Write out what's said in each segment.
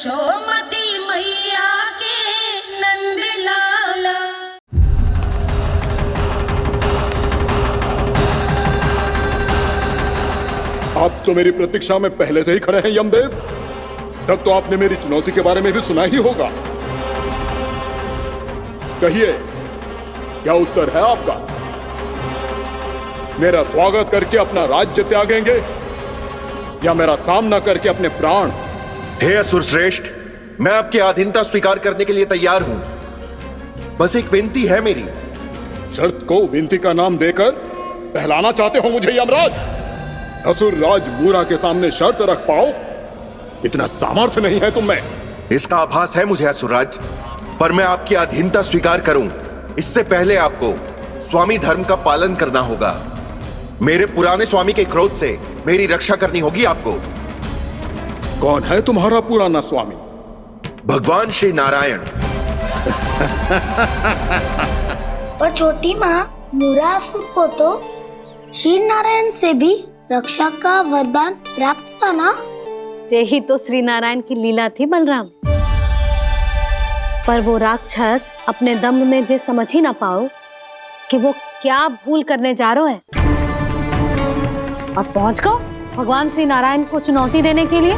यशोमती मैया के नंद लाला। आप तो मेरी प्रतीक्षा में पहले से ही खड़े हैं यमदेव। तब तो आपने मेरी चुनौती के बारे में भी सुना ही होगा। कहिए, क्या उत्तर है आपका? मेरा स्वागत करके अपना राज्य त्यागेंगे या मेरा सामना करके अपने प्राण? हे असुर श्रेष्ठ, मैं आपकी अधीनता स्वीकार करने के लिए तैयार हूं। बस एक विनती है मेरी। शर्त को विनती का नाम देकर पहलाना चाहते हो मुझे यमराज? असुर राज मूरा के सामने शर्त रख पाओ, इतना सामर्थ्य नहीं है तुम में। इसका आभास है मुझे असुरराज, पर मैं आपकी अधीनता स्वीकार करूं इससे पहले आपको स्वामी धर्म का पालन करना होगा। मेरे पुराने स्वामी के क्रोध से मेरी रक्षा करनी होगी आपको। कौन है तुम्हारा पुराना स्वामी? भगवान श्री नारायण। और छोटी माँ मूरासुर को तो श्री नारायण से भी रक्षा का वरदान प्राप्त था ना? यही तो श्री नारायण की लीला थी बलराम। पर वो राक्षस अपने दम में जे समझ ही ना पाओ कि वो क्या भूल करने जा रहा है, और पहुंच गो भगवान श्री नारायण को चुनौती देने के लिए।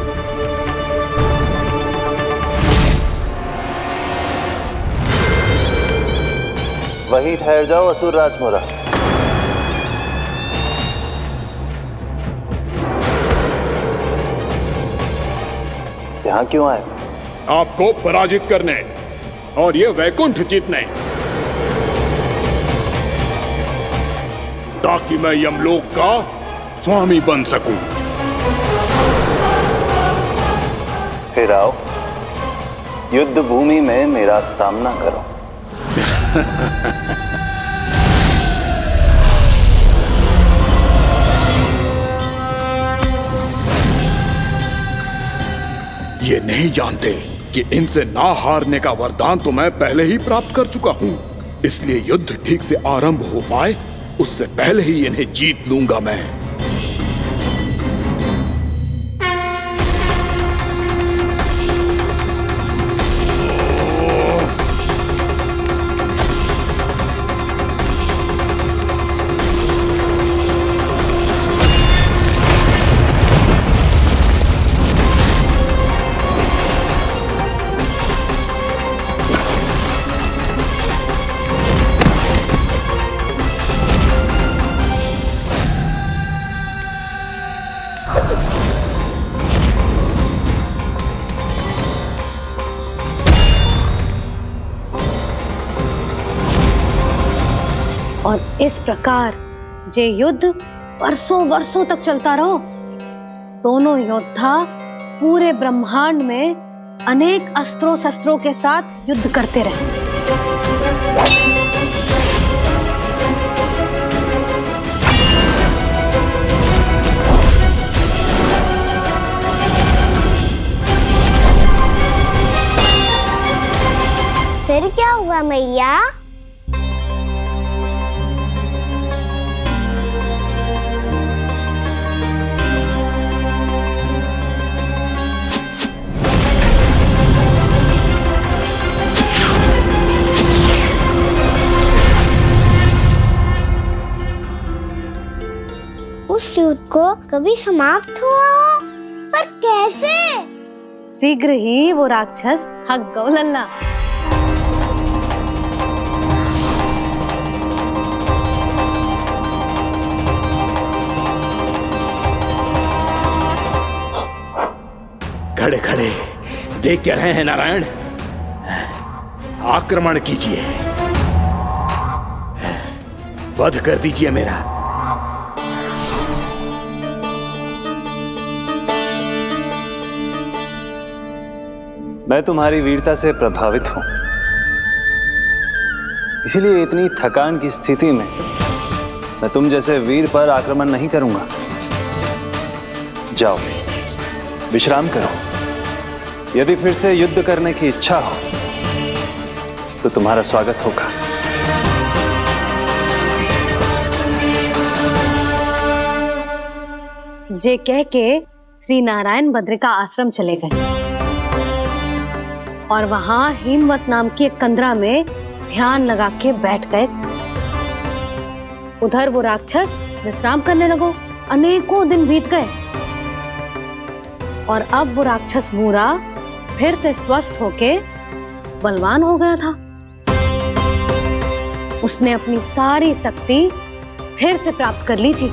वहीं ठहर जाओ असुर राज मूरा। यहाँ क्यों आए? आपको पराजित करने और ये वैकुंठ जीतने, ताकि मैं यमलोक का स्वामी बन सकूं। फिर आओ, युद्ध भूमि में मेरा सामना करो। ये नहीं जानते कि इनसे ना हारने का वरदान तो मैं पहले ही प्राप्त कर चुका हूं। इसलिए युद्ध ठीक से आरंभ हो पाए उससे पहले ही इन्हें जीत लूंगा मैं। और इस प्रकार जे युद्ध वर्षों वर्षों तक चलता रहो। दोनों योद्धा पूरे ब्रह्मांड में अनेक अस्त्रों शस्त्रों के साथ युद्ध करते रहे। फिर क्या हुआ मैया? उस युद्ध को कभी समाप्त हुआ हो, पर कैसे? शीघ्र ही वो राक्षस थक गौ लल्ला। खड़े खड़े देख क्या रहे हैं नारायण? आक्रमण कीजिए, वध कर दीजिए मेरा। मैं तुम्हारी वीरता से प्रभावित हूं, इसीलिए इतनी थकान की स्थिति में मैं तुम जैसे वीर पर आक्रमण नहीं करूंगा। जाओ विश्राम करो। यदि फिर से युद्ध करने की इच्छा हो तो तुम्हारा स्वागत होगा। जे कह के श्री नारायण बद्रिका आश्रम चले गए। और वहां हिमवत नाम की एक कंदरा में ध्यान लगा के बैठ गए। उधर वो राक्षस विश्राम करने लगो। अनेकों दिन बीत गए और अब वो राक्षस मूरा फिर से स्वस्थ होके बलवान हो गया था। उसने अपनी सारी शक्ति फिर से प्राप्त कर ली थी।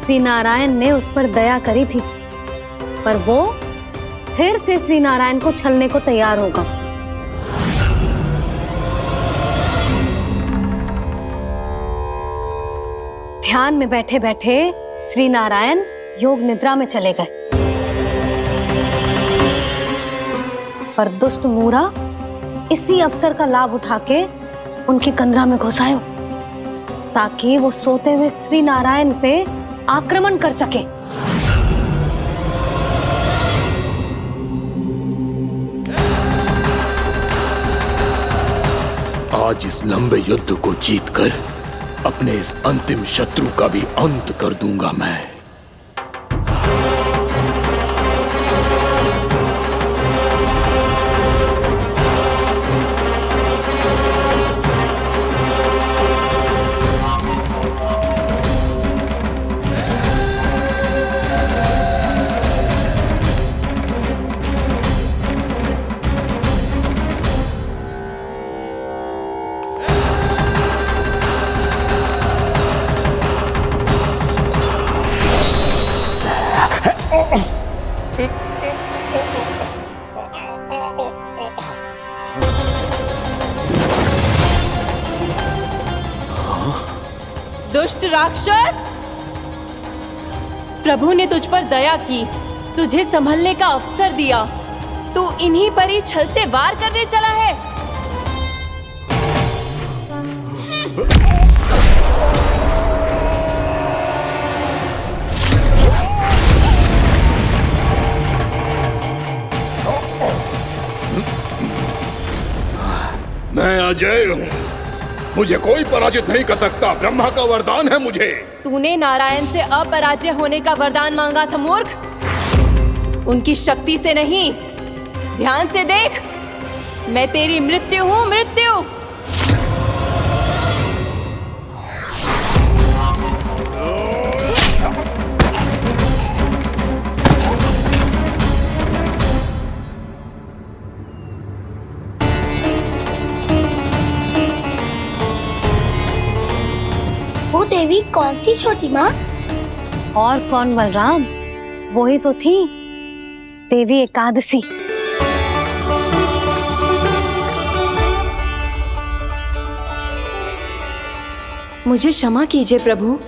श्री नारायण ने उस पर दया करी थी, पर वो फिर से श्री नारायण को छलने को तैयार होगा। ध्यान में बैठे बैठे श्री नारायण योग निद्रा में चले गए, पर दुष्ट मूरा इसी अवसर का लाभ उठा के उनकी कंदरा में घुस आयो ताकि वो सोते हुए श्री नारायण पे आक्रमण कर सके। आज इस लंबे युद्ध को जीतकर अपने इस अंतिम शत्रु का भी अंत कर दूंगा मैं। दुष्ट राक्षस, प्रभु ने तुझ पर दया की, तुझे संभलने का अवसर दिया। तू इन्हीं पर ही छल से वार करने चला है। मैं अजय हूँ, मुझे कोई पराजित नहीं कर सकता। ब्रह्मा का वरदान है मुझे। तूने नारायण से अपराजय होने का वरदान मांगा था मूर्ख, उनकी शक्ति से नहीं। ध्यान से देख, मैं तेरी मृत्यु हूँ, मृत्यु। वो देवी कौन थी छोटी माँ? और कौन बलराम, वही तो थी देवी एकादशी। मुझे क्षमा कीजिए प्रभु,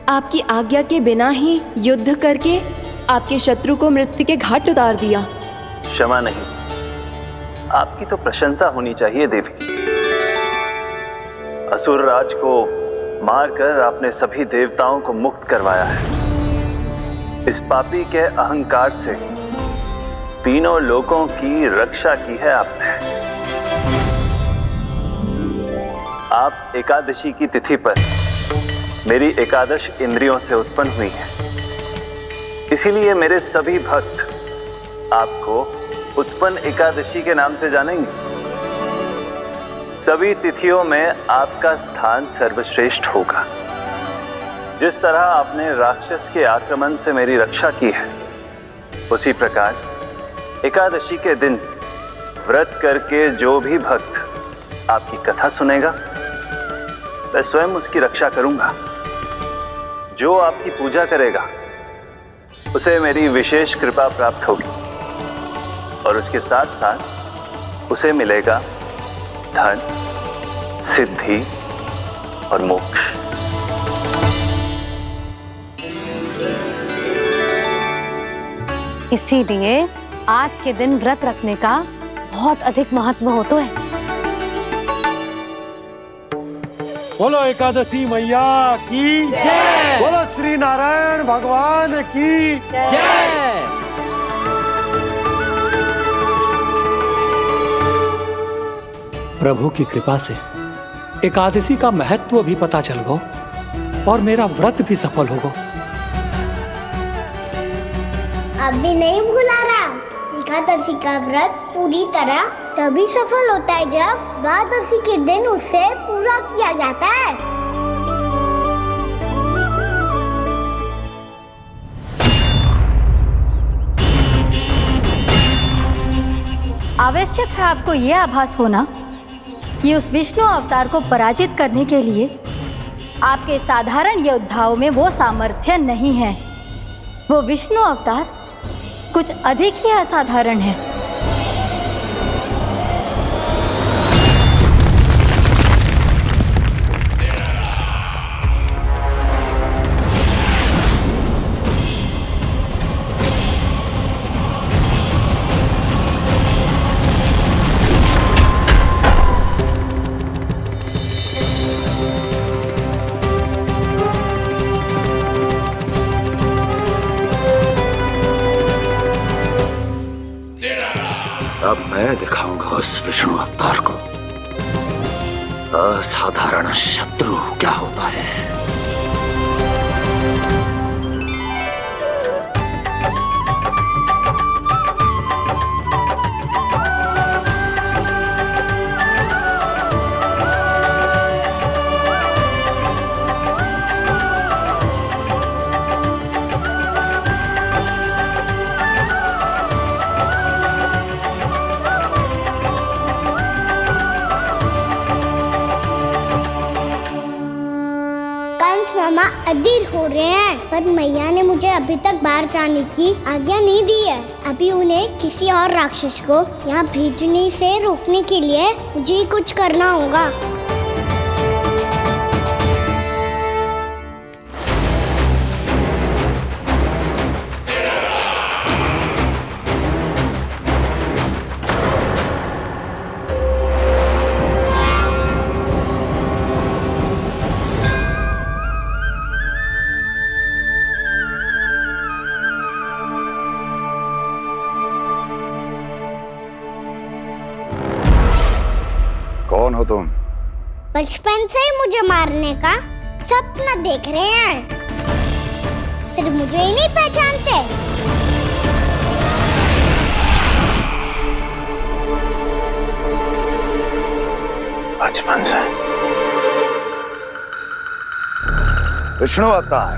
आपकी आज्ञा के बिना ही युद्ध करके आपके शत्रु को मृत्यु के घाट उतार दिया। क्षमा नहीं, आपकी तो प्रशंसा होनी चाहिए देवी। असुर राज को मारकर आपने सभी देवताओं को मुक्त करवाया है। इस पापी के अहंकार से तीनों लोकों की रक्षा की है आपने। आप एकादशी की तिथि पर मेरी एकादश इंद्रियों से उत्पन्न हुई हैं। इसीलिए मेरे सभी भक्त आपको उत्पन्न एकादशी के नाम से जानेंगे। सभी तिथियों में आपका स्थान सर्वश्रेष्ठ होगा। जिस तरह आपने राक्षस के आक्रमण से मेरी रक्षा की है, उसी प्रकार एकादशी के दिन व्रत करके जो भी भक्त आपकी कथा सुनेगा, मैं स्वयं उसकी रक्षा करूंगा। जो आपकी पूजा करेगा, उसे मेरी विशेष कृपा प्राप्त होगी और उसके साथ साथ उसे मिलेगा धन, सिद्धि और मोक्ष। इसीलिए आज के दिन व्रत रखने का बहुत अधिक महत्व होता है। बोलो एकादशी मैया की जय। बोलो श्री नारायण भगवान की जय। प्रभु की कृपा से एकादशी का महत्व भी पता चल गो और मेरा व्रत भी सफल हो गो। अब भी नहीं भूला रहा द्वादशी का व्रत पूरी तरह तभी सफल होता है जब द्वादशी के दिन उसे पूरा किया जाता है। आवश्यक है आपको यह आभास होना कि उस विष्णु अवतार को पराजित करने के लिए आपके साधारण योद्धाओं में वो सामर्थ्य नहीं है। वो विष्णु अवतार कुछ अधिक ही असाधारण है। अब मैं दिखाऊंगा उस विष्णु अवतार को असाधारण शत्रु क्या होता है। मामा अधीर हो रहे हैं, पर मैया ने मुझे अभी तक बाहर जाने की आज्ञा नहीं दी है। अभी उन्हें किसी और राक्षस को यहाँ भेजने से रोकने के लिए मुझे ही कुछ करना होगा। कौन हो तुम? बचपन से ही मुझे मारने का सपना देख रहे हैं, फिर मुझे ही नहीं पहचानते। बचपन से विष्णु अवतार।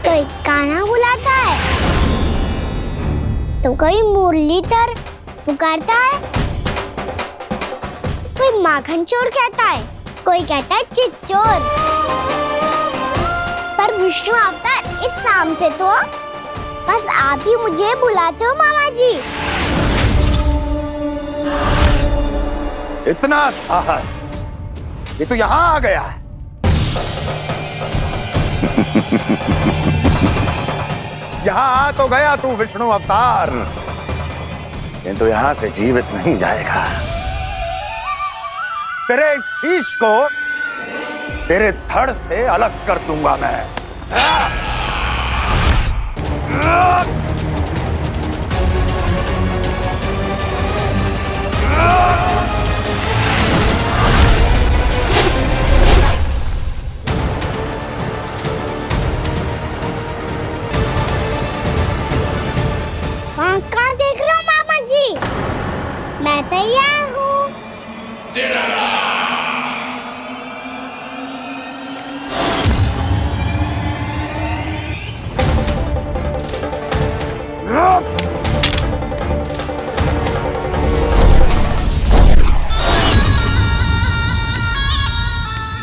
कोई गाना बुलाता है तो कोई मुरलीधर पुकारता है, कोई माखन चोर कहता है, कोई कहता है चिच्चोर। पर विष्णु अवतार इस नाम से तो बस आप ही मुझे बुलाते हो मामा जी। इतना साहस, ये तो यहाँ आ गया है। यहाँ आ तो गया तू विष्णु अवतार, किंतु यहाँ से जीवित नहीं जाएगा। तेरे इस शीश को तेरे धड़ से अलग कर दूंगा मैं। वहाँ कहाँ देख रहे हो मामा जी? मैं तैयार हूँ।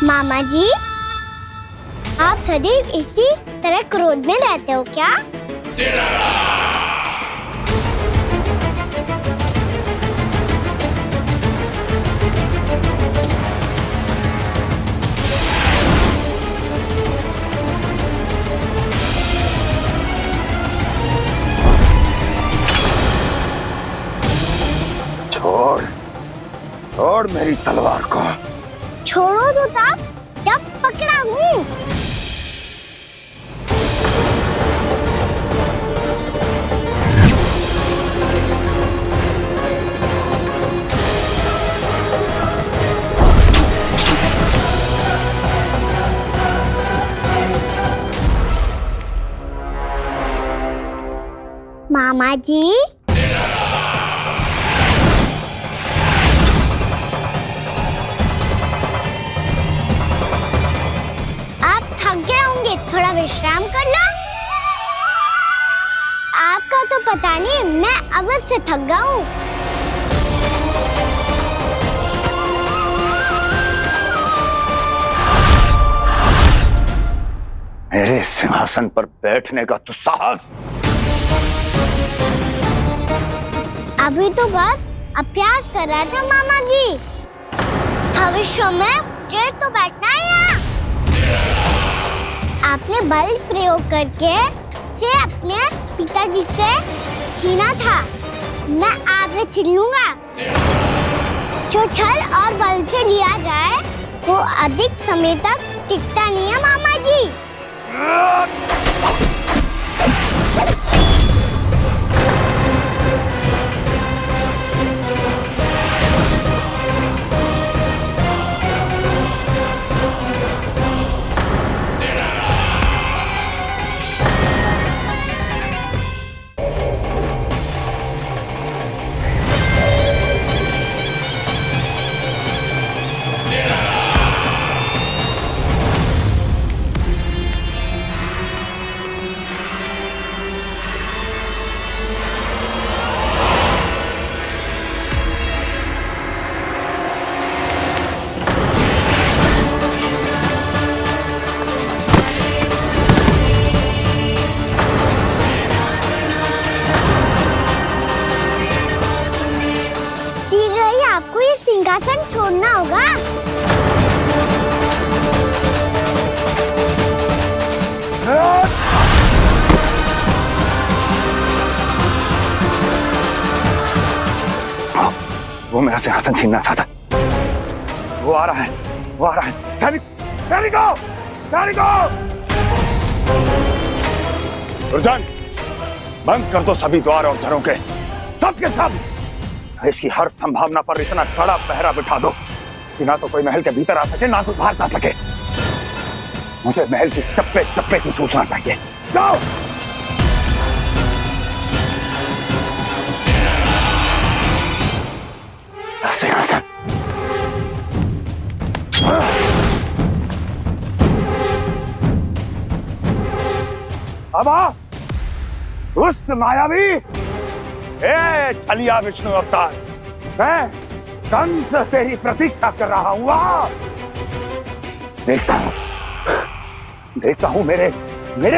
मामा जी, आप सदैव इसी तरह क्रोध में रहते हो क्या? छोड़, छोड़ मेरी तलवार को। छोड़ो तो तब जब पकड़ा हूँ। मामा जी, आप थक गए होंगे, थोड़ा विश्राम कर लो। आपका तो पता नहीं, मैं अवश्य से थक गया हूँ। मेरे सिंहासन पर बैठने का तो साहस। अभी तो बस अभ्यास कर रहा था मामा जी। भविष्य में मुझे तो बैठना है यहाँ। आपने बल प्रयोग करके से अपने पिताजी से छीना था, मैं आपसे छीन लूंगा। जो छल और बल से लिया जाए वो अधिक समय तक टिकता नहीं है मामा जी। आपको ये सिंहासन छोड़ना होगा। वो मेरा सिंहासन छीनना चाहता। वो आ रहा है, वो आ रहा है। सैनिकों! दुर्जन, बंद कर दो सभी द्वार और घरों के, सब के सब। इसकी हर संभावना पर इतना कड़ा पहरा बिठा दो कि ना तो कोई महल के भीतर आ सके, ना कोई बाहर जा सके। मुझे महल की चप्पे चप्पे की सूचना चाहिए। जाओ। सिंहासन। अब आ, दुष्ट मायावी, ए छलिया विष्णु अवतार, मैं कंस तेरी प्रतीक्षा कर रहा हूँ। देखता हूँ मेरे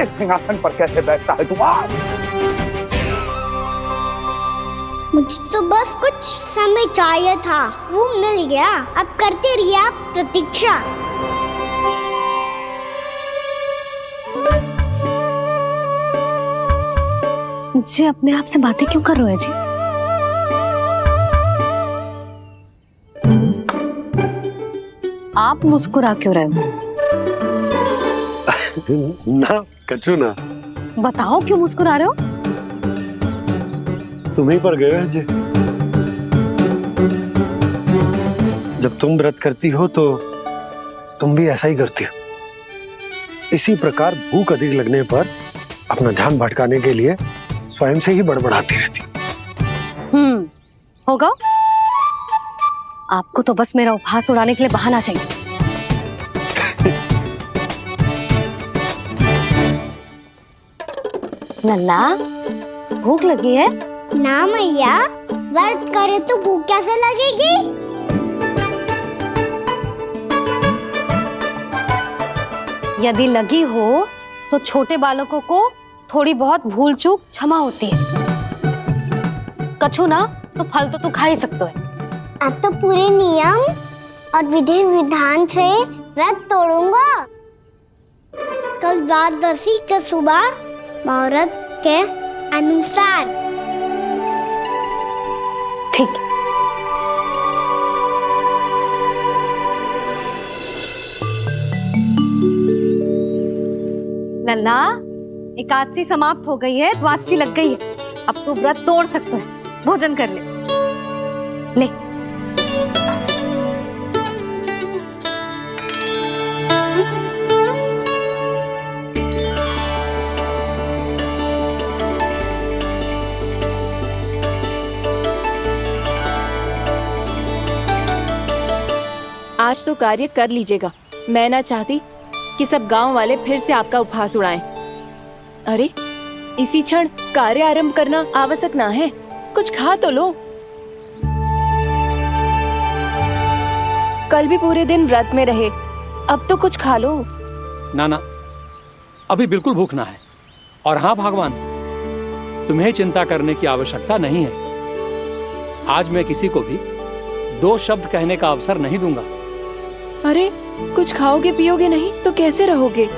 सिंहासन पर कैसे बैठता है तू। मुझे तो बस कुछ समय चाहिए था, वो मिल गया। अब करते रहिए आप प्रतीक्षा। जी अपने आप से बातें क्यों कर रहे हैं जी? आप मुस्कुरा क्यों रहे हो? ना कचू ना। बताओ क्यों मुस्कुरा रहे हो? तुम्हीं पर गए जी। जब तुम व्रत करती हो तो तुम भी ऐसा ही करती हो। इसी प्रकार भूख अधिक लगने पर अपना ध्यान भटकाने के लिए स्वयं से ही बड़बड़ाती रहती। होगा। आपको तो बस मेरा उपहास उड़ाने के लिए बहाना चाहिए। नन्ना, भूख लगी है? ना मैया, व्रत करे तो भूख कैसे लगेगी? यदि लगी हो तो छोटे बालकों को थोड़ी बहुत भूल चूक क्षमा होती है। कछु ना तो फल तो तू खा ही सकते है। अब तो पूरे नियम और विधि विधान से व्रत तोड़ूंगा। कल द्वादशी के सुबह मुहूर्त के अनुसार। ठीक। लल्ला, एकादशी समाप्त हो गई है, द्वादशी लग गई है। अब तू व्रत तोड़ सकते है। भोजन कर ले। ले। आज तो कार्य कर लीजिएगा। मैं ना चाहती कि सब गांव वाले फिर से आपका उपहास उड़ाएं। अरे इसी क्षण कार्य आरंभ करना आवश्यक ना है, कुछ खा तो लो। कल भी पूरे दिन व्रत में रहे, अब तो कुछ खा लो। ना, अभी बिल्कुल भूख ना है। और हाँ भगवान, तुम्हें चिंता करने की आवश्यकता नहीं है। आज मैं किसी को भी 2 शब्द कहने का अवसर नहीं दूंगा। अरे कुछ खाओगे पियोगे नहीं तो कैसे रहोगे?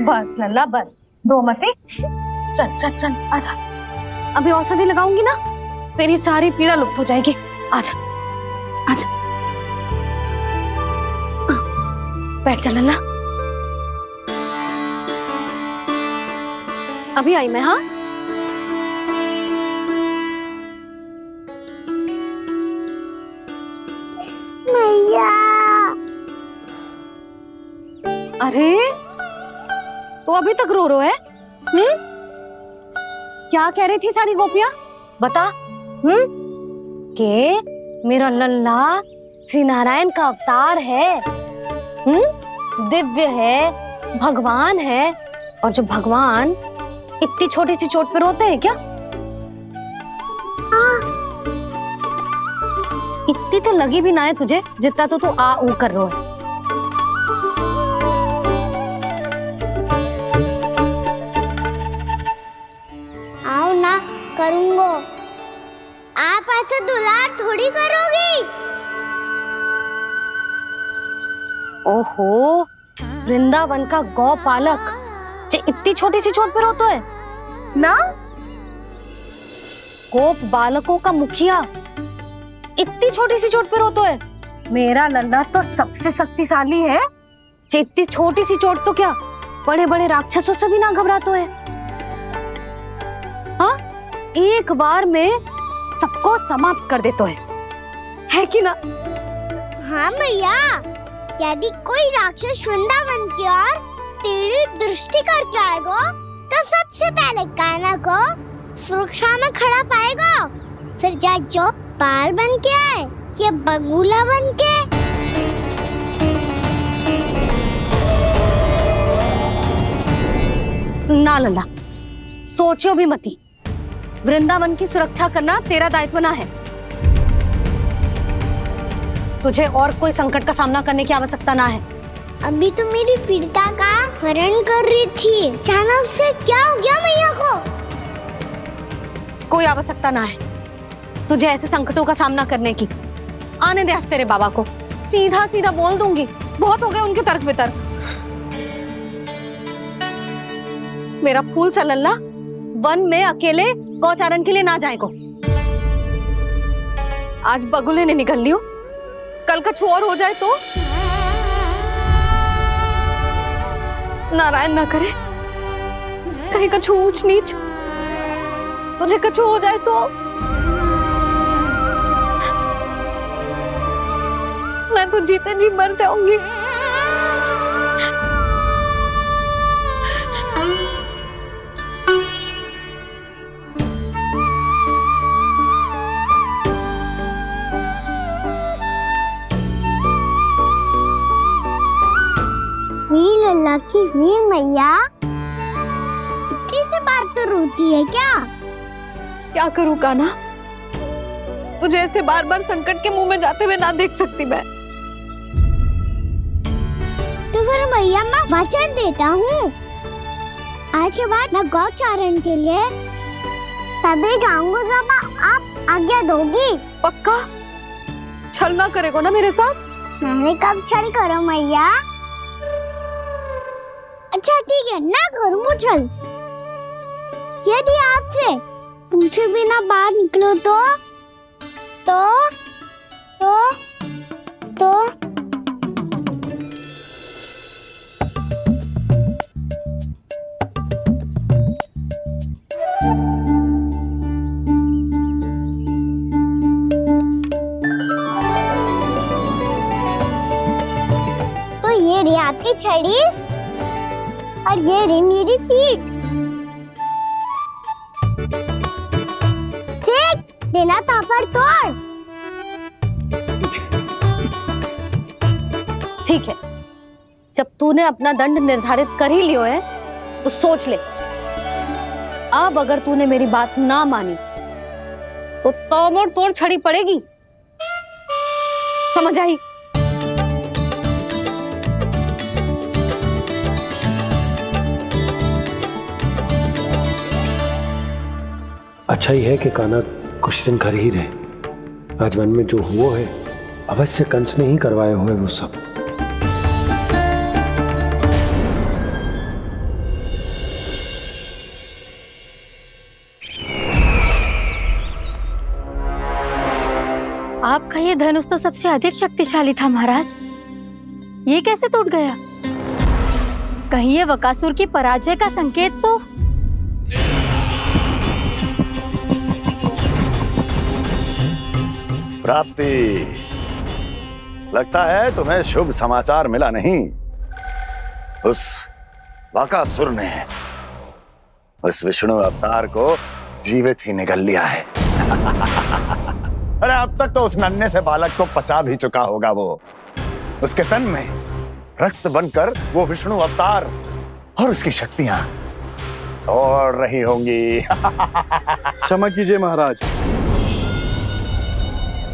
बस लल्ला बस, रो मत। चल चल चल आजा, अभी औषधि लगाऊंगी ना, तेरी सारी पीड़ा लुप्त हो जाएगी। आजा आजा, बैठ जा लल्ला। अभी आई मैं। हाँ मैया। अरे तू अभी तक रो है? क्या कह रही थी सारी गोपियां? बता। के मेरा लल्ला श्री नारायण का अवतार है, दिव्य है, भगवान है। और जब भगवान इतनी छोटी सी चोट पे रोते हैं क्या? इतनी तो लगी भी ना है तुझे जितना तो तू आ ऊ कर रो है। करूंगो। आप ऐसा दुलार थोड़ी करोगी। ओहो, वृंदावन का गौपालक जो इतनी छोटी सी चोट पे रोता है ना? गोप बालकों का मुखिया इतनी छोटी सी चोट पे रोता है? मेरा लल्ला तो सबसे शक्तिशाली है। इतनी छोटी सी चोट तो क्या बड़े बड़े राक्षसों से भी ना घबराता है। हाँ, एक बार में सबको समाप्त कर देता है कि ना? हाँ भैया, यदि कोई राक्षस वृंदावन की ओर टेढ़ी दृष्टि करके आएगा तो सबसे पहले कान्हा को सुरक्षा में खड़ा पाएगा, फिर चाहे जो पाल बन के आए या बगुला बन के। ना लल्ला, सोचो भी मती। वृंदावन की सुरक्षा करना तेरा दायित्व ना है। तुझे और कोई संकट का सामना करने की आवश्यकता ना है। अभी तो मेरी पीड़िता का हरण कर रही थी, अचानक से क्या हो गया मैया को? कोई आवश्यकता ना है तुझे ऐसे संकटों का सामना करने की। आने दे आज तेरे बाबा को, सीधा सीधा बोल दूंगी। बहुत हो गए उनके तर्क वितर्क। मेरा फूल सा लल्ला वन में अकेले गौचारण के लिए ना जाए को। आज बगुले ने निकल लियो, कल कछु और हो जाए तो? नारायण ना करे, कहीं कछु ऊंच नीच तुझे कछु हो जाए तो? मैं तो जीते जी मर जाऊंगी। लल्ला की वीर मैया इतनी सी बात तो रोती है क्या? क्या करूं कान्हा, तुझे ऐसे बार बार संकट के मुंह में जाते हुए ना देख सकती मैं। तो फिर मैया मैं वचन देता हूँ, आज के बाद मैं गौचारण के लिए तभी जाऊंगा जब आप आज्ञा दोगी। पक्का? छल ना करेगा ना मेरे साथ? मैंने कब छल करो मैया? अच्छा ठीक है, ना करूँगा छल। यदि आपसे पूछे बिना बाहर निकलो तो तो ये रही आपकी छड़ी और ये रही मेरी पीठ। चेक देना तापर तोड़। ठीक है, जब तूने अपना दंड निर्धारित कर ही लियो है तो सोच ले, अब अगर तूने मेरी बात ना मानी तो तोड़ तोड़ छड़ी पड़ेगी, समझ आई? अच्छा ही है कि कान्हा कुछ दिन घर ही रहे। आज वन में जो हुआ है अवश्य कंस ने ही करवाए हुए वो सब। आपका ये धनुष तो सबसे अधिक शक्तिशाली था महाराज, ये कैसे टूट गया? कहीं ये बकासुर की पराजय का संकेत तो? प्राप्ति, लगता है तुम्हें शुभ समाचार मिला नहीं। उस बकासुर ने उस विष्णु अवतार को जीवित ही निगल लिया है। अरे अब तक तो उस नन्हे से बालक को पचा भी चुका होगा वो। उसके तन में रक्त बनकर वो विष्णु अवतार और उसकी शक्तियां दौड़ रही होंगी। क्षमा कीजिए महाराज।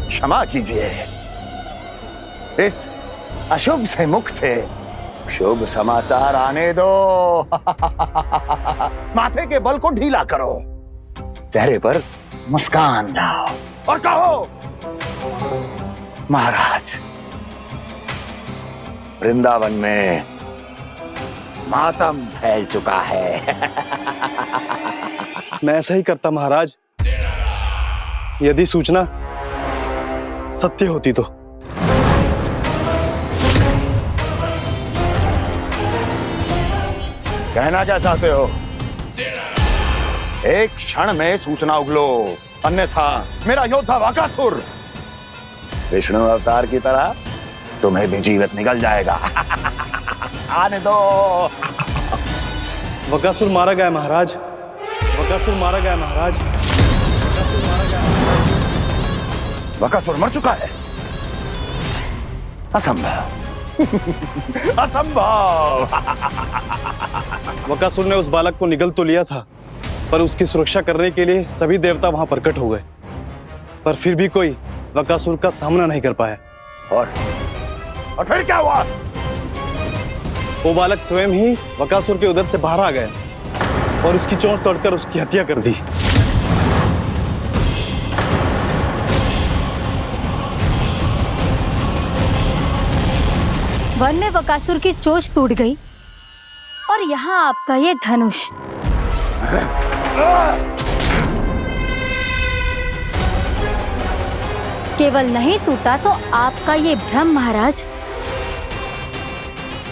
क्षमा कीजिए, इस अशुभ से मुख से शुभ समाचार आने दो। माथे के बल को ढीला करो, चेहरे पर मुस्कान लाओ और कहो, महाराज, वृंदावन में मातम फैल चुका है। मैं ऐसा ही करता महाराज, यदि सूचना सत्य होती तो। कहना क्या चाहते हो? एक क्षण में सूचना उगलो, अन्यथा मेरा योद्धा बकासुर विष्णु अवतार की तरह तुम्हें भी जीवित निकल जाएगा। आने दो। बकासुर मारा गया महाराज, बकासुर मारा गया महाराज, बकासुर मारा गया। बकासुर मर चुका है? असंभव। असंभव। बकासुर ने उस बालक को निगल तो लिया था, पर उसकी सुरक्षा करने के लिए सभी देवता वहां प्रकट हो गए, पर फिर भी कोई बकासुर का सामना नहीं कर पाया। और फिर क्या हुआ? वो बालक स्वयं ही बकासुर के उदर से बाहर आ गया और उसकी चोंच तोड़कर उसकी हत्या कर दी। वन में बकासुर की चोंच टूट गई और यहाँ आपका ये धनुष। केवल नहीं टूटा तो आपका ये भ्रम महाराज।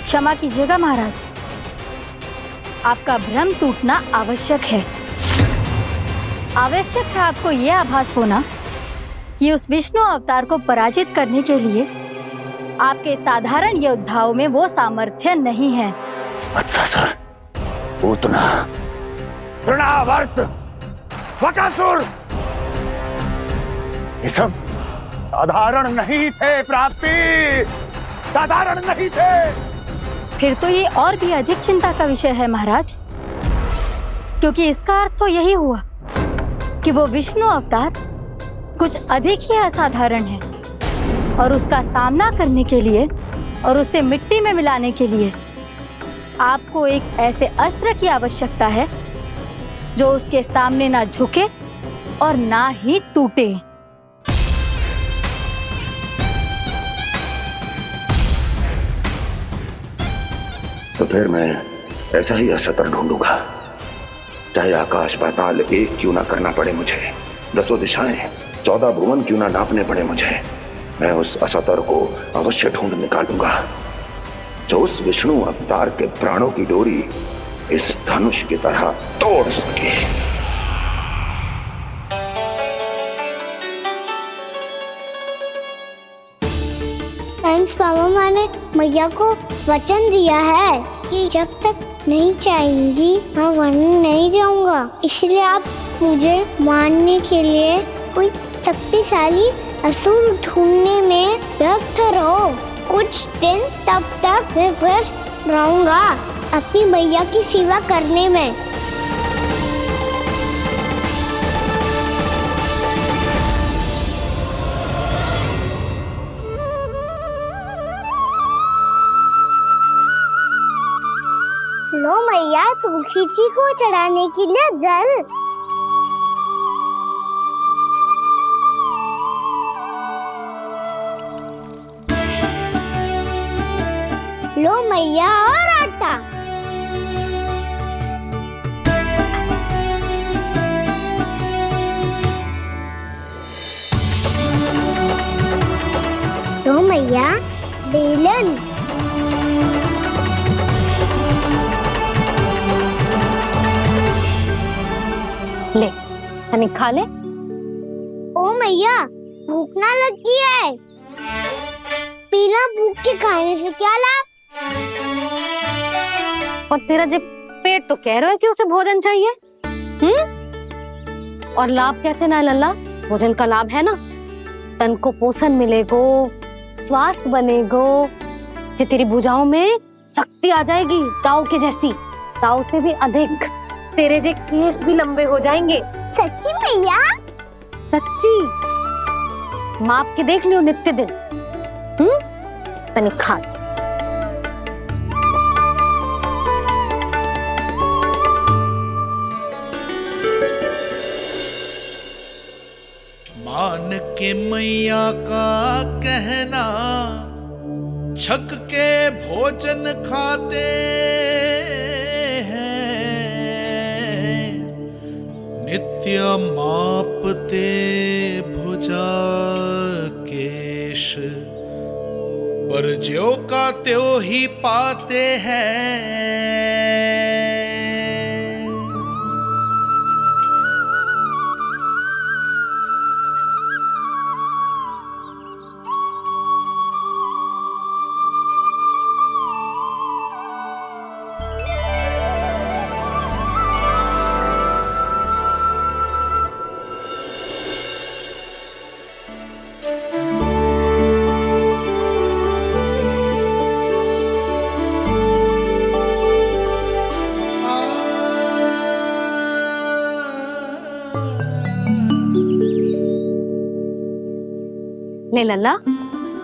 क्षमा कीजिएगा महाराज, आपका भ्रम टूटना आवश्यक है। आवश्यक है आपको यह आभास होना कि उस विष्णु अवतार को पराजित करने के लिए आपके साधारण योद्धाओं में वो सामर्थ्य नहीं है। अच्छा सर, उतना तृणावर्त बकासुर ये सब साधारण नहीं थे प्राप्ति, साधारण नहीं थे। फिर तो ये और भी अधिक चिंता का विषय है महाराज, क्योंकि इसका अर्थ तो यही हुआ कि वो विष्णु अवतार कुछ अधिक ही असाधारण है और उसका सामना करने के लिए और उसे मिट्टी में मिलाने के लिए आपको एक ऐसे अस्त्र की आवश्यकता है जो उसके सामने ना झुके और ना ही टूटे। तो फिर मैं ऐसा ही अस्त्र ढूंढूंगा, चाहे आकाश पाताल एक क्यों ना करना पड़े मुझे। 10 दिशाएं 14 भुवन क्यों ना नापने पड़े मुझे, मैं उस असतर को अवश्य ढूंढ निकालूंगा जो उस विष्णु अवतार के प्राणों की डोरी इस धनुष की तरह तोड़ सके। थैंक्स पापा, मैंने मैया को वचन दिया है कि जब तक नहीं चाहेंगी मैं वन नहीं जाऊंगा। इसलिए आप मुझे मारने के लिए कोई शक्तिशाली असुर ढूंढने में व्यस्त रहो। कुछ दिन तब तक मैं व्यस्त रहूंगा अपनी मैया की सेवा करने में। लो मैया, तुलसी जी को चढ़ाने के लिए जल। लो मैया, और आटा। लो मैया, बेलन। ले तनिक खा ले। ओ मैया, भूख ना लगी है। बिना भूख के खाने से क्या लाभ? और तेरा जब पेट तो कह रहा है कि उसे भोजन चाहिए। और लाभ कैसे ना लल्ला? भोजन का लाभ है ना, तन को पोषण मिलेगो, स्वास्थ्य बनेगो, जो तेरी भुजाओं में शक्ति आ जाएगी ताऊ के जैसी, ताऊ से भी अधिक। तेरे जे केस भी लंबे हो जाएंगे। सच्ची मैया? सच्ची। माप के देख लियो नित्य दिन। तनिक खा। मान के मैया का कहना, छक के भोजन खाते हैं, नित्य मापते भुजा केश, पर ज्यों का त्यों ही पाते हैं। ले लल्ला,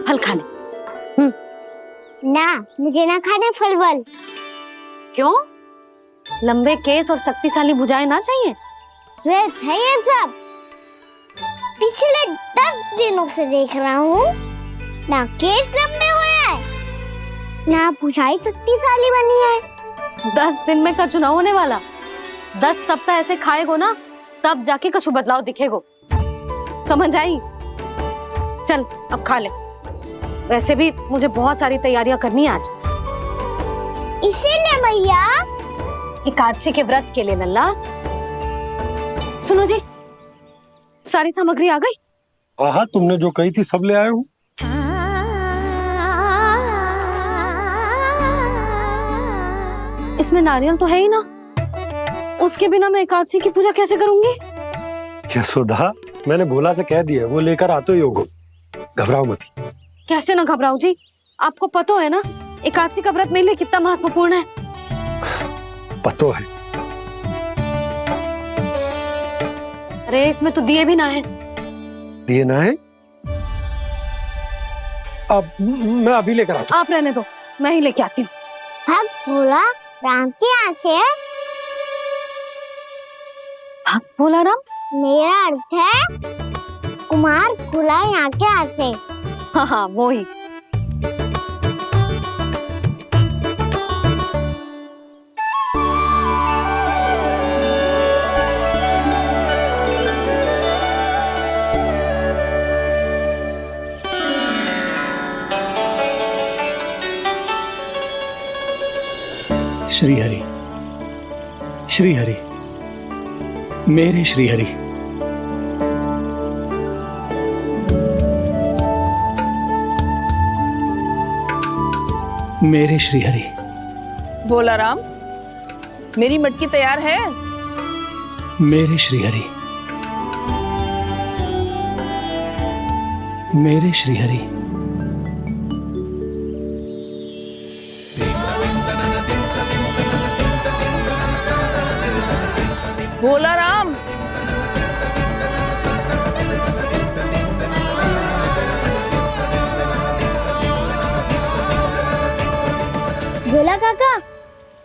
फल खा ले। ना, मुझे ना खाने फल वल। क्यों? लंबे केस और शक्तिशाली भुजाएं ना चाहिए? व्यर्थ है ये सब। पिछले 10 दिनों से देख रहा हूँ, ना केस लंबे हुए हैं, ना भुजाएं शक्तिशाली बनी है। 10 दिन में कछु ना होने वाला। 10 सप्ताह ऐसे खाएगो ना, तब जाके कछु बदलाव दिखेगो। समझ आई? चल अब खा ले। वैसे भी मुझे बहुत सारी तैयारियां करनी है आज। इसीलिए भैया, एकादशी के व्रत के लिए लल्ला। सुनो जी, सारी सामग्री आ गई? हाँ, तुमने जो कही थी सब ले आए हूँ। इसमें नारियल तो है ही ना, उसके बिना मैं एकादशी की पूजा कैसे करूंगी? यशोदा, मैंने भोला से कह दिया, वो लेकर आते ही होगा। घबराओ मत। कैसे ना घबराओ जी, आपको पता है ना एकादशी का व्रत मेरे लिए कितना महत्वपूर्ण है। पता है। अरे इसमें तो दिए भी ना है। दिए ना है? अब मैं अभी लेकर आता हूँ। आप रहने दो, मैं ही लेके आती हूँ। भक्त भोला राम के यहाँ से है? भक्त भोला राम? मेरा अर्थ है कुमार भोला यहाँ के यहाँ से। हाँ हाँ, वो ही। श्रीहरि, श्रीहरि, मेरे श्रीहरि। मेरे श्रीहरि। भोला राम, मेरी मटकी तैयार है? मेरे श्रीहरि, मेरे श्रीहरि। भोला राम, भोला काका,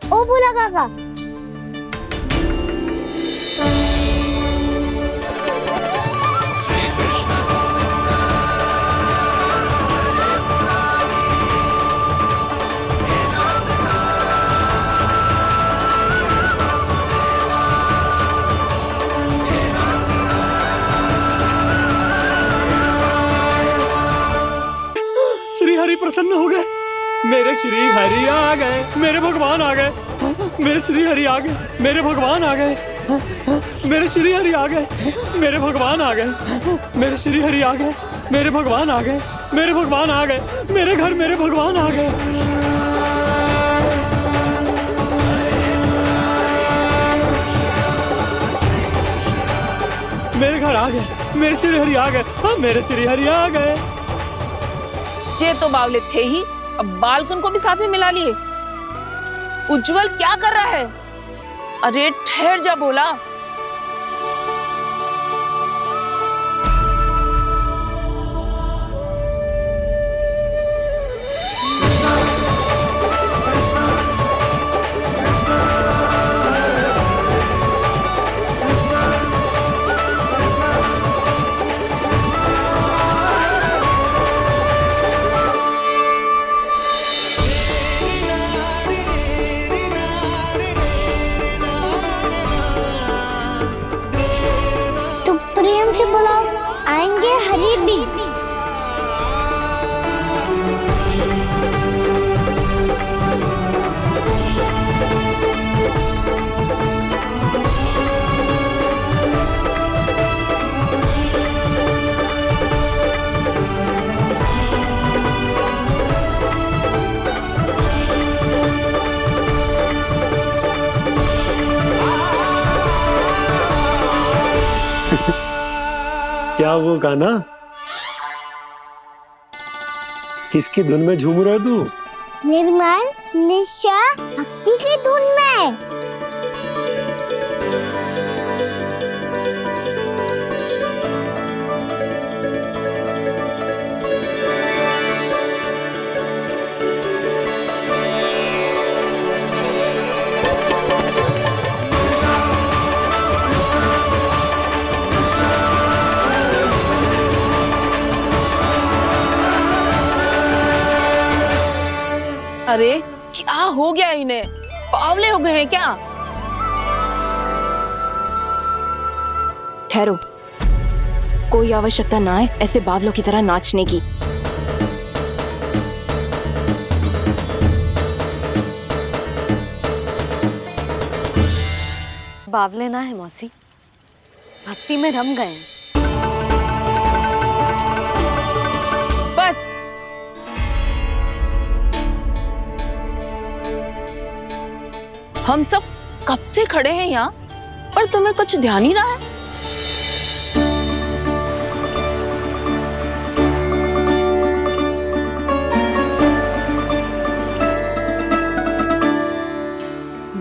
ओ भोला काका। श्रीहरि प्रसन्न हो गए। मेरे श्री हरि आ गए, मेरे भगवान आ गए। मेरे श्री हरि आ गए, मेरे भगवान आ गए। मेरे श्री हरि आ गए, मेरे भगवान आ गए। मेरे श्री हरि आ गए, मेरे भगवान आ गए। मेरे भगवान आ गए, मेरे घर मेरे भगवान आ गए। मेरे घर आ गए, मेरे श्री हरि आ गए। हाँ, मेरे श्री हरि आ गए। जे तो बावले थे ही, अब बालकन को भी साथ में मिला लिए। उज्जवल क्या कर रहा है? अरे ठहर जा भोला। प्रेम से बुलाओ, आएंगे हरी भी। क्या वो गाना? किसकी धुन में झूम रहा तू? निर्मल निशा भक्ति की धुन में। अरे क्या हो गया इन्हें? बावले हो गए हैं क्या? ठहरो, कोई आवश्यकता ना है ऐसे बावलों की तरह नाचने की। बावले ना है मौसी, भक्ति में रम गए। बस हम सब कब से खड़े हैं यहाँ, पर तुम्हें कुछ ध्यान ही ना है।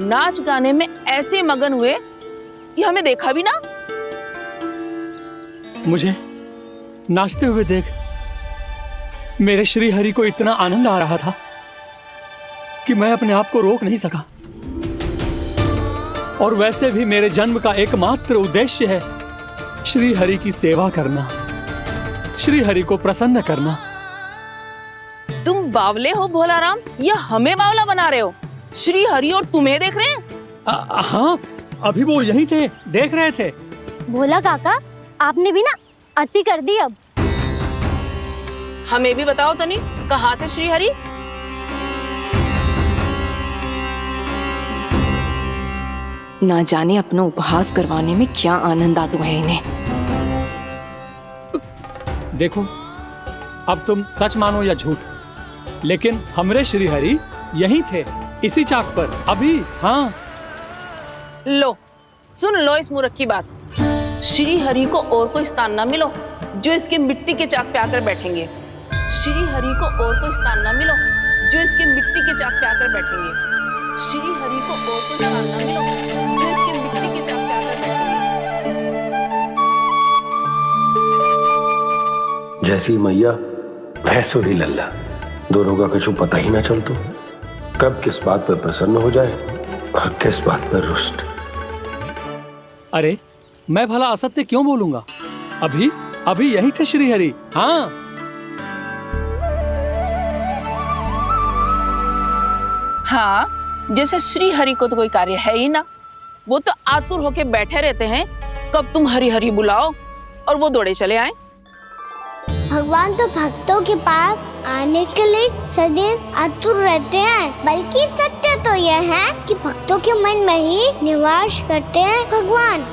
नाच गाने में ऐसे मगन हुए कि हमें देखा भी ना। मुझे नाचते हुए देख मेरे श्री हरि को इतना आनंद आ रहा था कि मैं अपने आप को रोक नहीं सका। और वैसे भी मेरे जन्म का एकमात्र उद्देश्य है श्री हरि की सेवा करना, श्री हरि को प्रसन्न करना। तुम बावले हो भोला राम, या हमें बावला बना रहे हो? श्री हरि और तुम्हें देख रहे हैं? हाँ, अभी वो यहीं थे, देख रहे थे। भोला काका, आपने भी ना अति कर दी। अब हमें भी बताओ तनी, कहाँ थे श्री हरि? ना जाने अपना उपहास करवाने में क्या आनंद आता है इन्हें। देखो, अब तुम सच मानो या झूठ, लेकिन हमरे श्रीहरि यहीं थे, इसी चाक पर अभी। हाँ, लो सुन लो इस मूर्ख की बात। श्री हरि को और कोई स्थान ना मिलो जो इसके मिट्टी के चाक पे आकर बैठेंगे। श्री हरि को और कोई स्थान ना मिलो जो इसके मिट्टी के चाक पे आकर बैठेंगे। श्री हरि को और कोई स्थान ना मिलो जो इसके मिट्टी के चाक पे आकर बैठेंगे। जैसी मैया वैसो ही लल्ला, दोनों का कुछ पता ही ना चलतो, कब किस बात पर प्रसन्न हो जाए और किस बात पर रुष्ट। अरे मैं भला असत्य क्यों बोलूंगा? अभी अभी यही थे श्रीहरि। हाँ, हाँ, जैसे श्री हरि को तो कोई कार्य है ही ना, वो तो आतुर होके बैठे रहते हैं कब तुम हरि हरि बुलाओ और वो दौड़े चले आए। भगवान तो भक्तों के पास आने के लिए सदैव आतुर रहते हैं, बल्कि सत्य तो यह है कि भक्तों के मन में ही निवास करते हैं भगवान।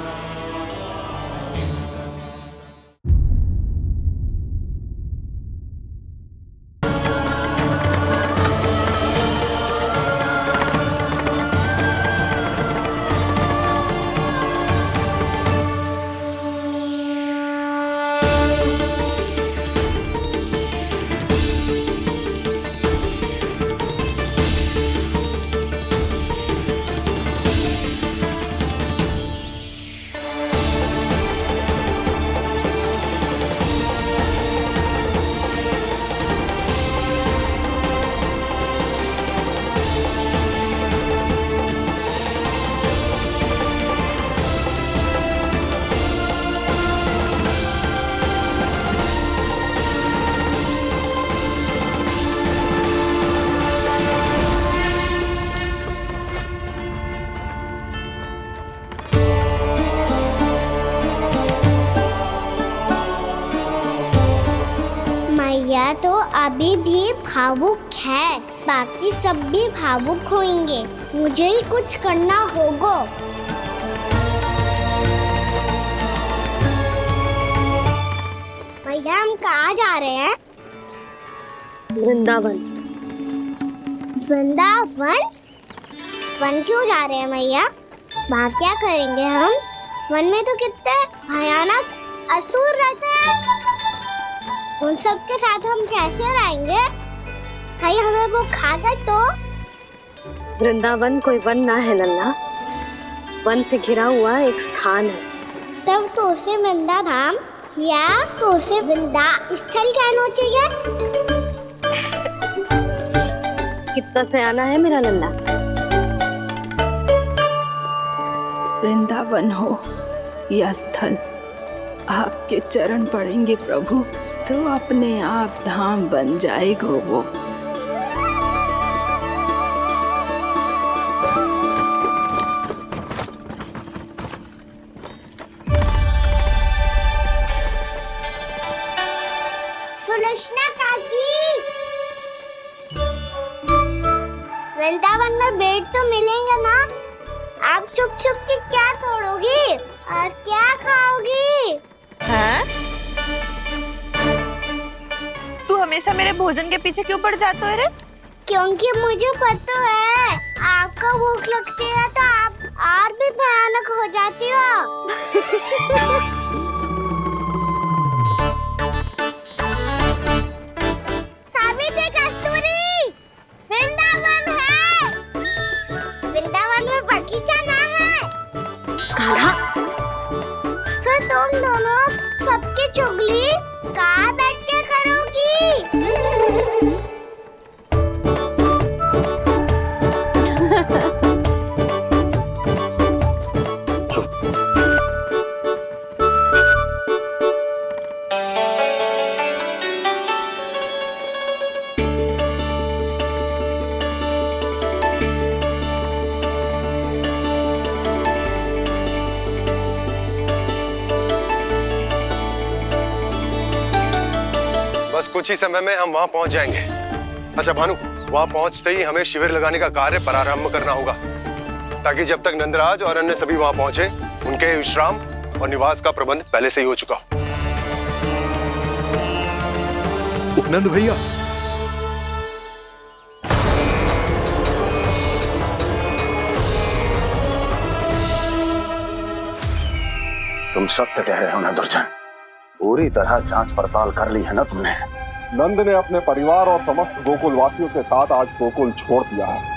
मैया तो अभी भी भावुक है, बाकी सब भी भावुक होंगे, मुझे ही कुछ करना होगा। भैया हम कहाँ जा रहे हैं? वृंदावन। वृंदावन? वन क्यों जा रहे हैं मैया? वहाँ क्या करेंगे हम? वन में तो कितने भयानक असुर रहते हैं, उन सब के साथ हम कैसे रहेंगे? कहीं हमें वो खा गए तो? वृंदावन कोई वन ना है लल्ला, वन से घिरा हुआ एक स्थान है। तब तो उसे वृंदा धाम या तो उसे वृंदा स्थल कहना चाहिए। कितना सयाना है मेरा लल्ला। वृंदावन हो या स्थल, आपके चरण पड़ेंगे प्रभु तो अपने आप धाम बन जाएगा वो। सुलक्षणा काकी, वृंदावन में बेट तो मिलेंगे ना? आप छुप छुप के क्या तोड़ोगी और क्या खाओगी? हाँ? तू हमेशा मेरे भोजन के पीछे क्यों पड़ जाता है रे? क्योंकि मुझे पता है आपको भूख लगती है तो आप और भी भयानक हो जाती हो। सावित्री, कस्तूरी, वृंदावन है। वृंदावन में बगीचा ना है। कान्हा, फिर तुम दोनों सबकी चुगली कहाँ बैठ के करोगी? बस कुछ ही समय में हम वहां पहुंच जाएंगे। अच्छा भानु, वहां पहुंचते ही हमें शिविर लगाने का कार्य प्रारंभ करना होगा। ताकि जब तक नंदराज और अन्य सभी वहां पहुंचे उनके विश्राम और निवास का प्रबंध पहले से ही हो चुका हो। उपनंद भैया, तुम सत्य कह रहे हो ना दुर्जन? पूरी तरह जांच पड़ताल कर ली है ना तुमने? नंद ने अपने परिवार और समस्त गोकुल वासियों के साथ आज गोकुल छोड़ दिया है।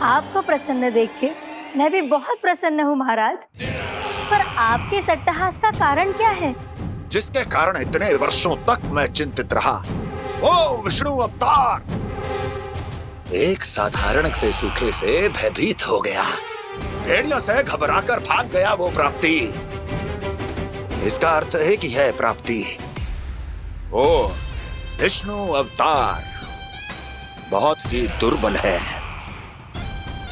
आपको प्रसन्न देख के मैं भी बहुत प्रसन्न हूँ महाराज। पर आपके इस अट्टहास का कारण क्या है? जिसके कारण इतने वर्षों तक मैं चिंतित रहा, ओ विष्णु अवतार एक साधारण से सूखे से भयभीत हो गया, भेड़ियों से घबराकर भाग गया वो प्राप्ति। इसका अर्थ है कि यह प्राप्ति ओ विष्णु अवतार बहुत ही दुर्बल है।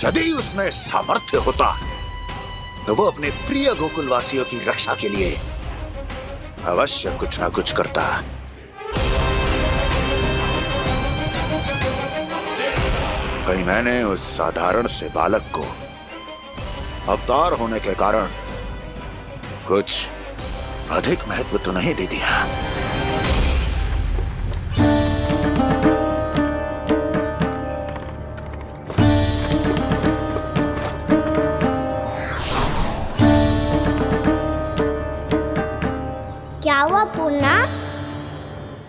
यदि उसमें सामर्थ्य होता तो वो अपने प्रिय गोकुलवासियों की रक्षा के लिए अवश्य कुछ ना कुछ करता। कहीं मैंने उस साधारण से बालक को अवतार होने के कारण कुछ अधिक महत्व तो नहीं दे दिया। क्या हुआ पूर्णा?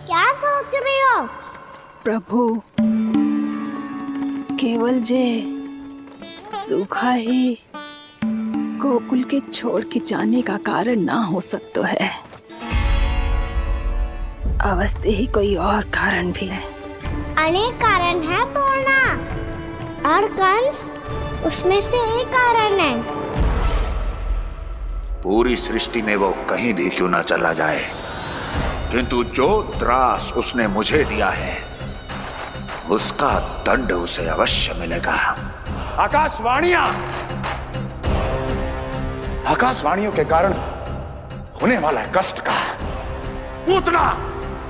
क्या सोच रही हो? प्रभु, केवल जे सूखा ही गोकुल के छोड़ के जाने का कारण ना हो सकता है, अवश्य ही कोई और कारण भी है। अनेक कारण है पूर्णा, और कंस उसमें से एक कारण है। पूरी सृष्टि में वो कहीं भी क्यों ना चला जाए, किंतु जो त्रास उसने मुझे दिया है उसका दंड उसे अवश्य मिलेगा। आकाशवाणियों के कारण होने वाला कष्ट का पूतना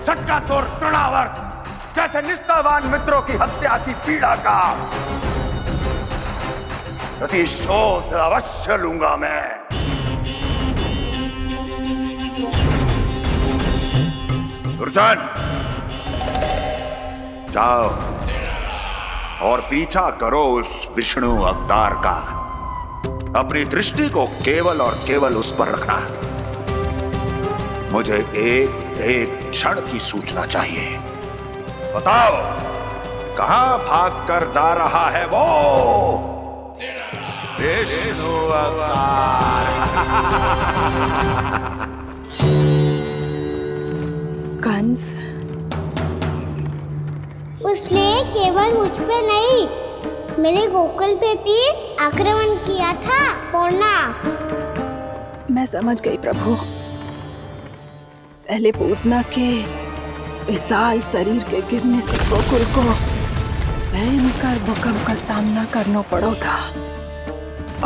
सटका चोर तृणावर जैसे निष्ठावान मित्रों की हत्या की पीड़ा का प्रतिशोध अवश्य लूंगा मैं। दुर्जन, जाओ और पीछा करो उस विष्णु अवतार का। अपनी दृष्टि को केवल और केवल उस पर रखना। मुझे एक एक क्षण की सूचना चाहिए। बताओ कहां भागकर जा रहा है वो विष्णु अवतार? कंस, उसने केवल मुझ पे नहीं, मेरे गोकुल पे भी आक्रमण किया था पूर्णा। मैं समझ गई प्रभु। पहले पूतना के विशाल शरीर के गिरने से गोकुल को भयंकर भूकंप का सामना करना पड़ा था,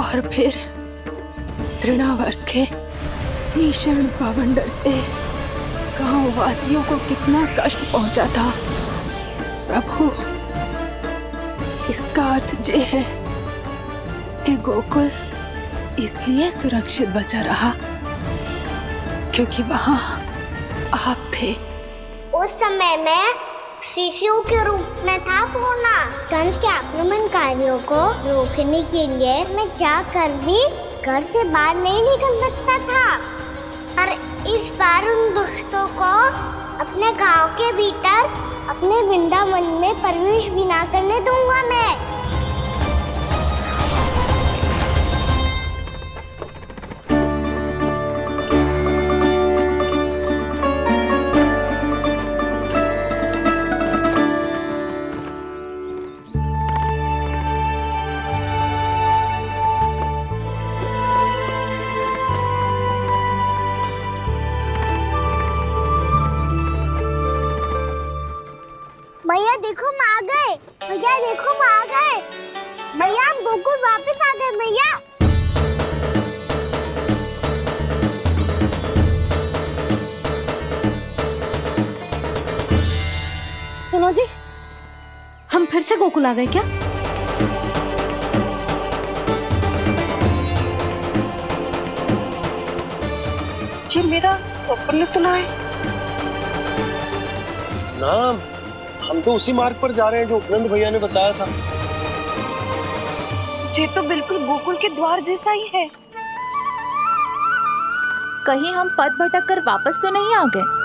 और फिर तृणावर्त के भीषण पावंडर से गांव वासियों को कितना कष्ट पहुंचा था। प्रभु, इसका अर्थ ये है कि गोकुल इसलिए सुरक्षित बचा रहा क्योंकि वहां आप थे। उस समय मैं शिशु के रूप में था पूर्णा। कंस के आक्रमणकारियों को रोकने के लिए मैं जाकर भी घर से बाहर नहीं निकल सकता था, और इस बार उन दुष्टों को अपने गांव के भीतर अपने वृंदावन में प्रवेश भी ना करने दूंगा मैं। भैया देखो हम आ गए, भैया देखो हम आ गए, भैया हम गोकुल वापस आ गए भैया। फिर से गोकुल आ गए क्या? जी मेरा स्वप्न तो ना है। ना, हम तो उसी मार्ग पर जा रहे हैं जो उपनंद भैया ने बताया था। ये तो बिल्कुल गोकुल के द्वार जैसा ही है। कहीं हम पथ भटक कर वापस तो नहीं आ गए?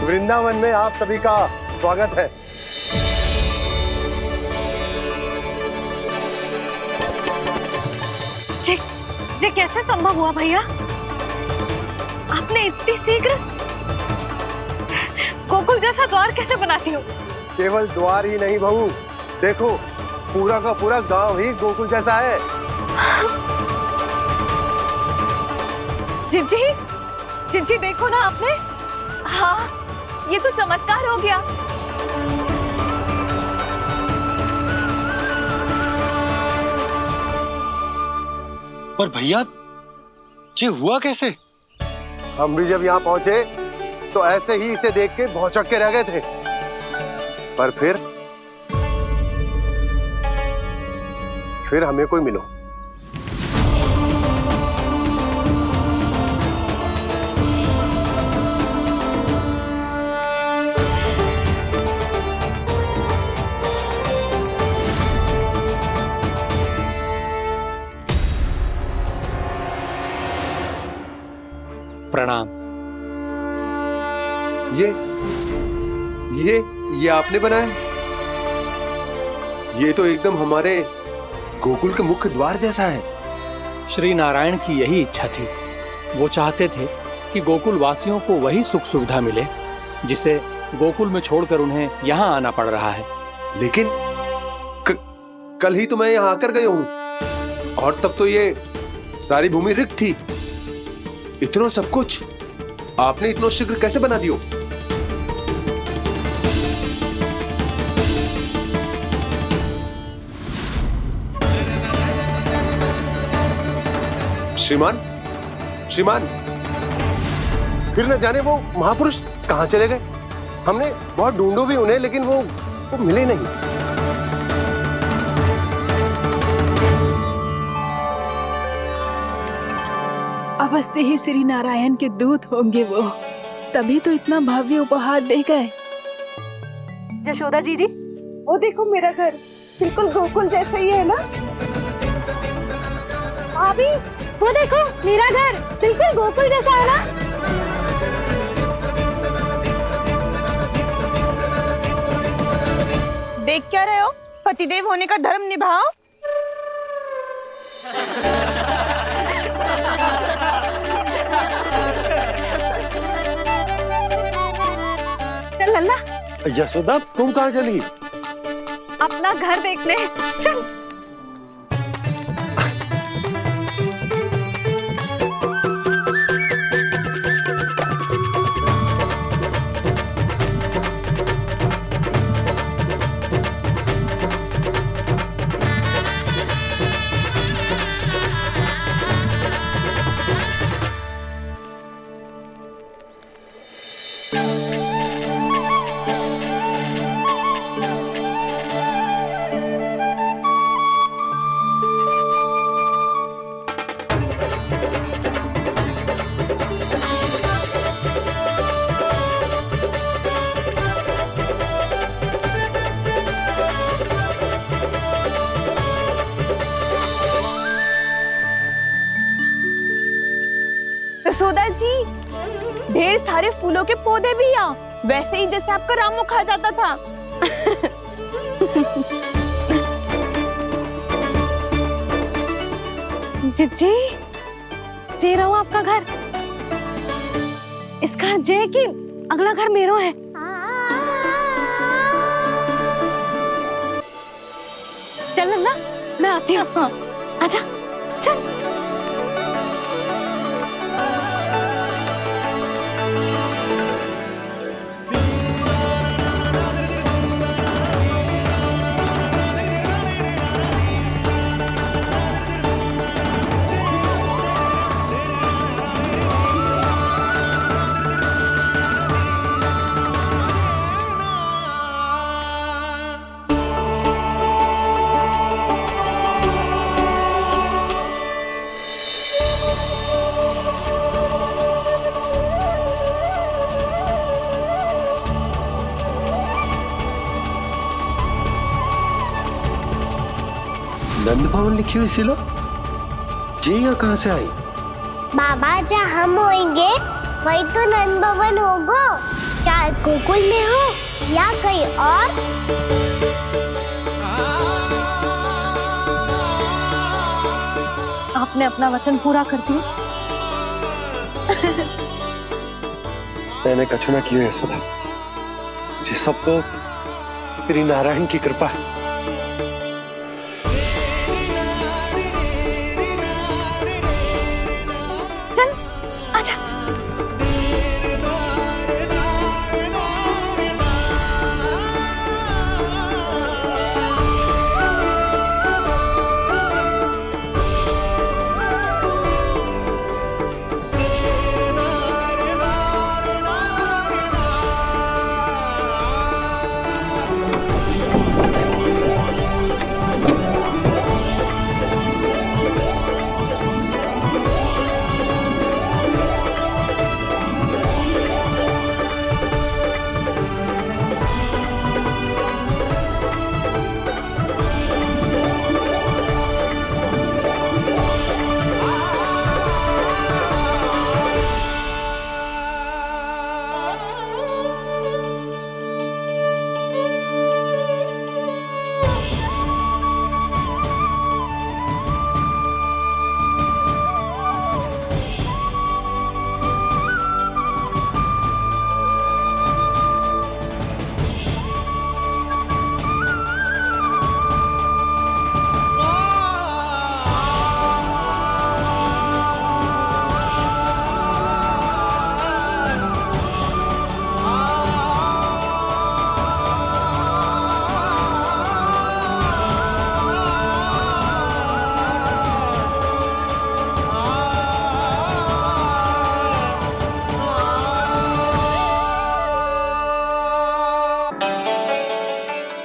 वृंदावन में आप सभी का स्वागत है। ये कैसे संभव हुआ भैया? आपने इतनी शीघ्र गोकुल जैसा द्वार कैसे बनाती हो? केवल द्वार ही नहीं बहू, देखो पूरा का पूरा गांव ही गोकुल जैसा है। जिज्जी, जिज्जी देखो ना आपने। हाँ, ये तो चमत्कार हो गया। पर भैया ये हुआ कैसे? हम भी जब यहाँ पहुंचे तो ऐसे ही इसे देख के भौचक के रह गए थे, पर फिर हमें कोई मिलो। प्रणाम। ये आपने बनाया? ये तो एकदम हमारे गोकुल के मुख्य द्वार जैसा है। श्री नारायण की यही इच्छा थी। वो चाहते थे कि गोकुल वासियों को वही सुख सुविधा मिले जिसे गोकुल में छोड़कर उन्हें यहाँ आना पड़ रहा है। लेकिन कल ही तो मैं यहाँ आकर गया हूँ और तब तो ये सारी भूमि रिक्त थी। इतना सब कुछ आपने इतना शीघ्र कैसे बना दियो? श्रीमान, फिर न जाने वो महापुरुष कहाँ चले गए। हमने बहुत ढूंढो भी उन्हें, लेकिन वो मिले नहीं। अवश्य ही श्री नारायण के दूत होंगे वो, तभी तो इतना भव्य उपहार दे गए। यशोदा जी, वो देखो मेरा घर बिल्कुल गोकुल जैसा ही है ना। भाभी वो देखो मेरा घर बिल्कुल गोकुल जैसा है ना। देख क्या रहे हो? पतिदेव होने का धर्म निभाओ। चल लल्ला, यशोदा तुम कहाँ चली? अपना घर देखने चल। यशोदा जी, ढेर सारे फूलों के पौधे भी यहाँ, वैसे ही जैसे आपका रामू खा जाता था। जिज्जी, जे रहो आपका घर। इस घर जे की अगला घर मेरो है। चल लल्ला, मैं आती हूँ। आजा, चल। नंद भवन लिखी हुई शिला ये यहाँ कहाँ से आई? बाबा जहाँ हम होंगे वही तो नंद भवन होगा, चाहे गोकुल में हो या कहीं और। आपने अपना वचन पूरा कर दिया। मैंने कछु ना किया है सुधा, ये सब तो श्री नारायण की कृपा है। चल आजा।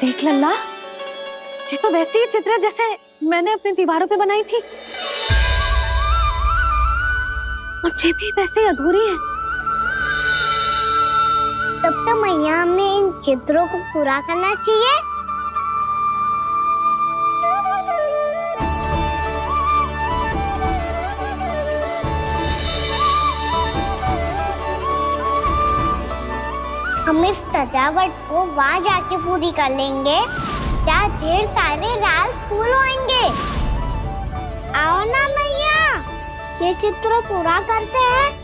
देख लल्ला, ये तो वैसी ही चित्र है जैसे मैंने अपनी दीवारों पे बनाई थी, और ये भी वैसे ही अधूरी है। तब तो मैया हमें इन चित्रों को पूरा करना चाहिए। हम इस सजावट को वहाँ जाके पूरी कर लेंगे जहाँ ढेर सारे लाल फूल होंगे। आओ ना मैया, ये चित्र पूरा करते हैं।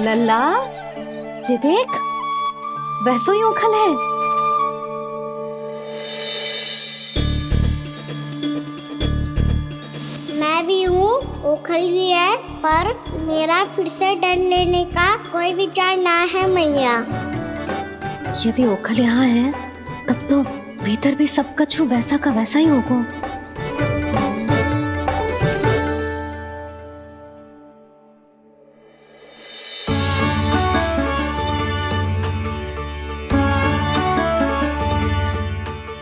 लल्ला, ये देख, वैसो ही उखल है। मैं भी हूँ, उखल भी है, पर मेरा फिर से डर लेने का कोई विचार ना है मैया। यदि ओखल यहाँ है, तब तो भीतर भी सब कछु वैसा का वैसा ही होगा।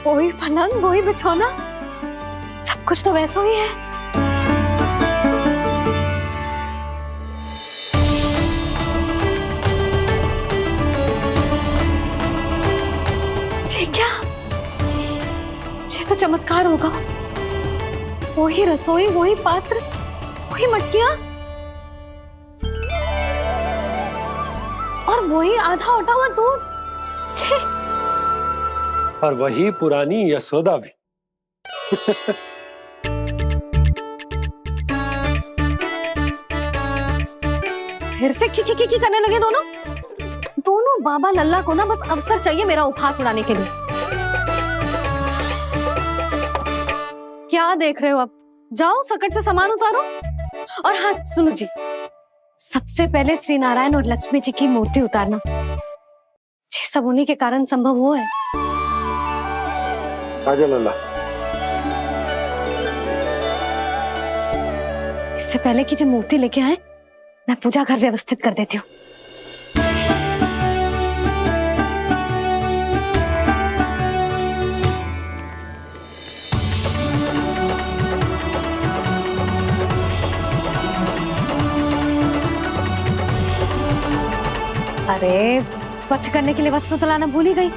वही पलंग, वही बिछौना, सब कुछ तो वैसा ही है। ये क्या? ये तो चमत्कार होगा। वही रसोई, वही पात्र, वही मटकियां, और वही आधा उटा हुआ दूध। और वही पुरानी यशोदा भी। फिर से की करने लगे दोनों। दोनों बाबा लल्ला को ना बस अवसर चाहिए मेरा उपहास उड़ाने के लिए। क्या देख रहे हो? अब जाओ सकट से सामान उतारो। और हाँ सुनो जी, सबसे पहले श्री नारायण और लक्ष्मी जी की मूर्ति उतारना। ये सब उन्हीं के कारण संभव हुआ है। आजा लल्ला। इससे पहले कि जो मूर्ति लेके आए, मैं पूजा घर व्यवस्थित कर देती हूँ। अरे स्वच्छ करने के लिए वस्त्र तो लाना भूल ही गई।